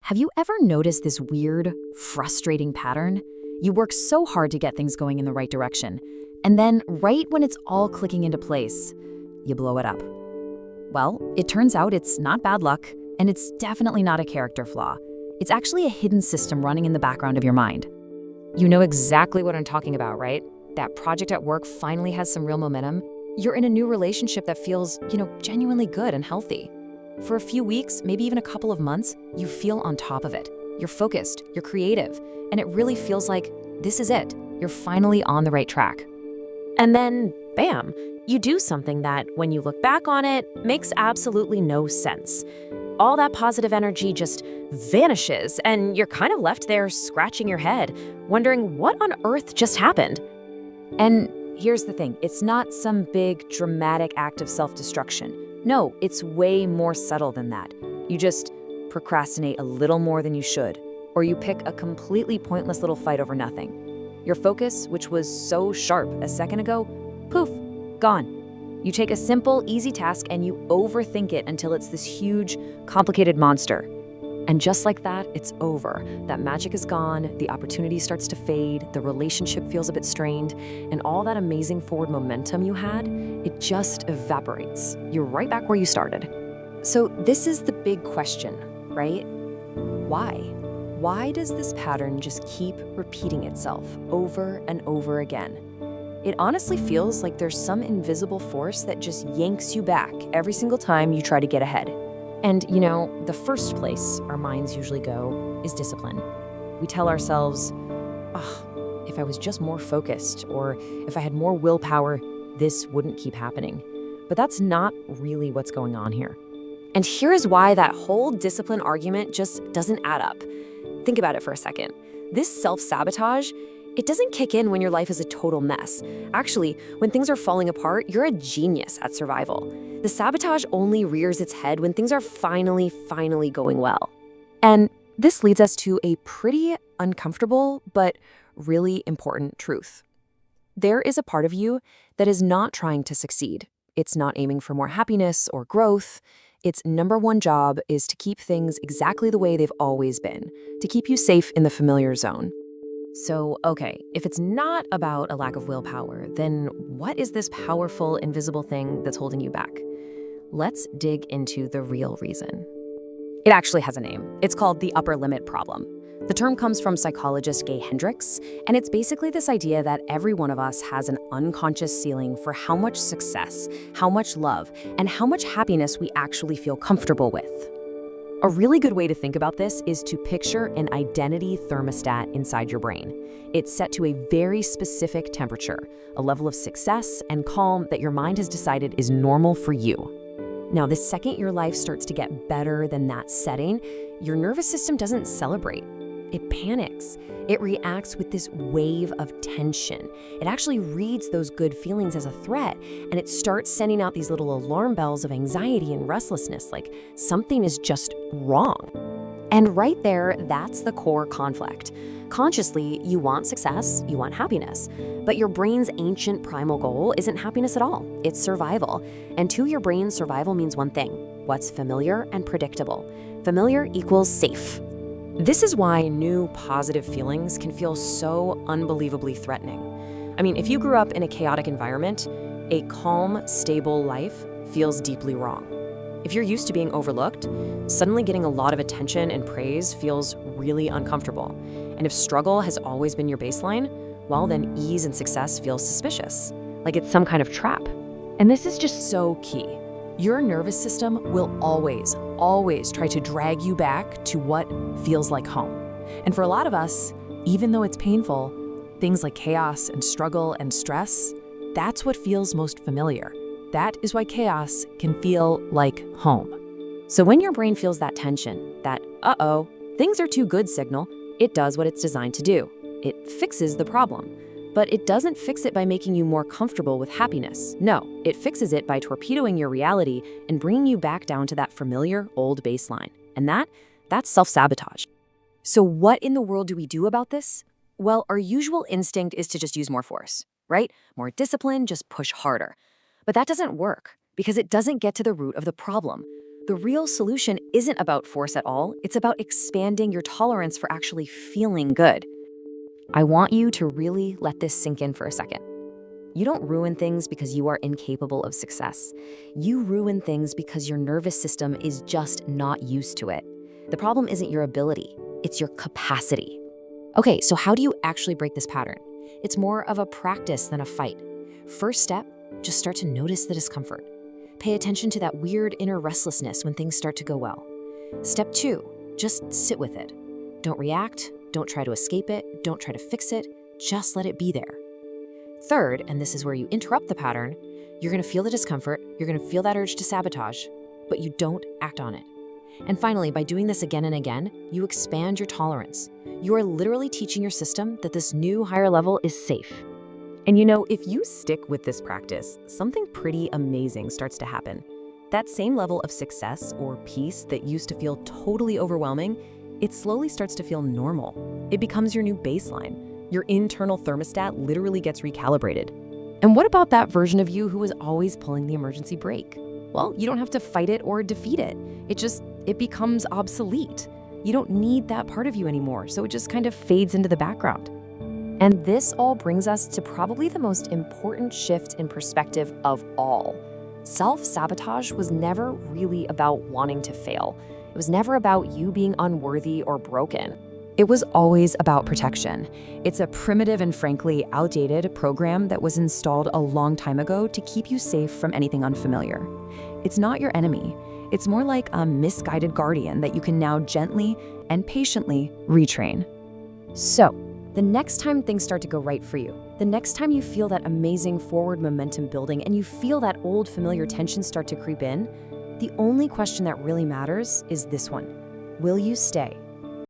Have you ever noticed this weird, frustrating pattern? You work so hard to get things going in the right direction, and then right when it's all clicking into place, you blow it up. Well, it turns out it's not bad luck, and it's definitely not a character flaw. It's actually a hidden system running in the background of your mind. You know exactly what I'm talking about, right? That project at work finally has some real momentum. You're in a new relationship that feels, genuinely good and healthy. For a few weeks, maybe even a couple of months, you feel on top of it. You're focused, you're creative, and it really feels like this is it. You're finally on the right track. And then, bam, you do something that, when you look back on it, makes absolutely no sense. All that positive energy just vanishes, and you're kind of left there scratching your head, wondering what on earth just happened. And here's the thing, it's not some big, dramatic act of self-destruction. No, it's way more subtle than that. You just procrastinate a little more than you should, or you pick a completely pointless little fight over nothing. Your focus, which was so sharp a second ago, poof, gone. You take a simple, easy task and you overthink it until it's this huge, complicated monster. And just like that, it's over. That magic is gone, the opportunity starts to fade, the relationship feels a bit strained, and all that amazing forward momentum you had, it just evaporates. You're right back where you started. So this is the big question, right? Why? Why does this pattern just keep repeating itself over and over again? It honestly feels like there's some invisible force that just yanks you back every single time you try to get ahead. And, the first place our minds usually go is discipline. We tell ourselves, if I was just more focused, or if I had more willpower, this wouldn't keep happening. But that's not really what's going on here. And here is why that whole discipline argument just doesn't add up. Think about it for a second. This self-sabotage, it doesn't kick in when your life is a total mess. Actually, when things are falling apart, you're a genius at survival. The sabotage only rears its head when things are finally going well. And this leads us to a pretty uncomfortable but really important truth. There is a part of you that is not trying to succeed. It's not aiming for more happiness or growth. Its number one job is to keep things exactly the way they've always been, to keep you safe in the familiar zone. So, okay, if it's not about a lack of willpower, then what is this powerful, invisible thing that's holding you back? Let's dig into the real reason. It actually has a name. It's called the upper limit problem. The term comes from psychologist Gay Hendricks, and it's basically this idea that every one of us has an unconscious ceiling for how much success, how much love, and how much happiness we actually feel comfortable with. A really good way to think about this is to picture an identity thermostat inside your brain. It's set to a very specific temperature, a level of success and calm that your mind has decided is normal for you. Now, the second your life starts to get better than that setting, your nervous system doesn't celebrate. It panics. It reacts with this wave of tension. It actually reads those good feelings as a threat, and it starts sending out these little alarm bells of anxiety and restlessness, like something is just wrong. And right there, that's the core conflict. Consciously, you want success, you want happiness, but your brain's ancient primal goal isn't happiness at all. It's survival. And to your brain, survival means one thing: what's familiar and predictable. Familiar equals safe. This is why new positive feelings can feel so unbelievably threatening. I mean, if you grew up in a chaotic environment, a calm, stable life feels deeply wrong. If you're used to being overlooked, suddenly getting a lot of attention and praise feels really uncomfortable. And if struggle has always been your baseline, well, then ease and success feels suspicious, like it's some kind of trap. And this is just so key. Your nervous system will always try to drag you back to what feels like home. And for a lot of us, even though it's painful, things like chaos and struggle and stress, that's what feels most familiar. That is why chaos can feel like home. So when your brain feels that tension, that things are too good signal, it does what it's designed to do. It fixes the problem. But it doesn't fix it by making you more comfortable with happiness. No, it fixes it by torpedoing your reality and bringing you back down to that familiar old baseline. And that's self-sabotage. So what in the world do we do about this? Well, our usual instinct is to just use more force, right? More discipline, just push harder. But that doesn't work because it doesn't get to the root of the problem. The real solution isn't about force at all. It's about expanding your tolerance for actually feeling good. I want you to really let this sink in for a second. You don't ruin things because you are incapable of success. You ruin things because your nervous system is just not used to it. The problem isn't your ability, it's your capacity. Okay, so how do you actually break this pattern? It's more of a practice than a fight. First step, just start to notice the discomfort. Pay attention to that weird inner restlessness when things start to go well. Step 2, just sit with it. Don't react, don't try to escape it, don't try to fix it, just let it be there. Third, and this is where you interrupt the pattern, you're gonna feel the discomfort, you're gonna feel that urge to sabotage, but you don't act on it. And finally, by doing this again and again, you expand your tolerance. You are literally teaching your system that this new higher level is safe. And you know, if you stick with this practice, something pretty amazing starts to happen. That same level of success or peace that used to feel totally overwhelming, it slowly starts to feel normal. It becomes your new baseline. Your internal thermostat literally gets recalibrated. And what about that version of you who was always pulling the emergency brake? Well, you don't have to fight it or defeat it. It becomes obsolete. You don't need that part of you anymore, so it just kind of fades into the background. And this all brings us to probably the most important shift in perspective of all. Self-sabotage was never really about wanting to fail. It was never about you being unworthy or broken. It was always about protection. It's a primitive and frankly outdated program that was installed a long time ago to keep you safe from anything unfamiliar. It's not your enemy. It's more like a misguided guardian that you can now gently and patiently retrain. So, the next time things start to go right for you, the next time you feel that amazing forward momentum building and you feel that old familiar tension start to creep in, the only question that really matters is this one: will you stay?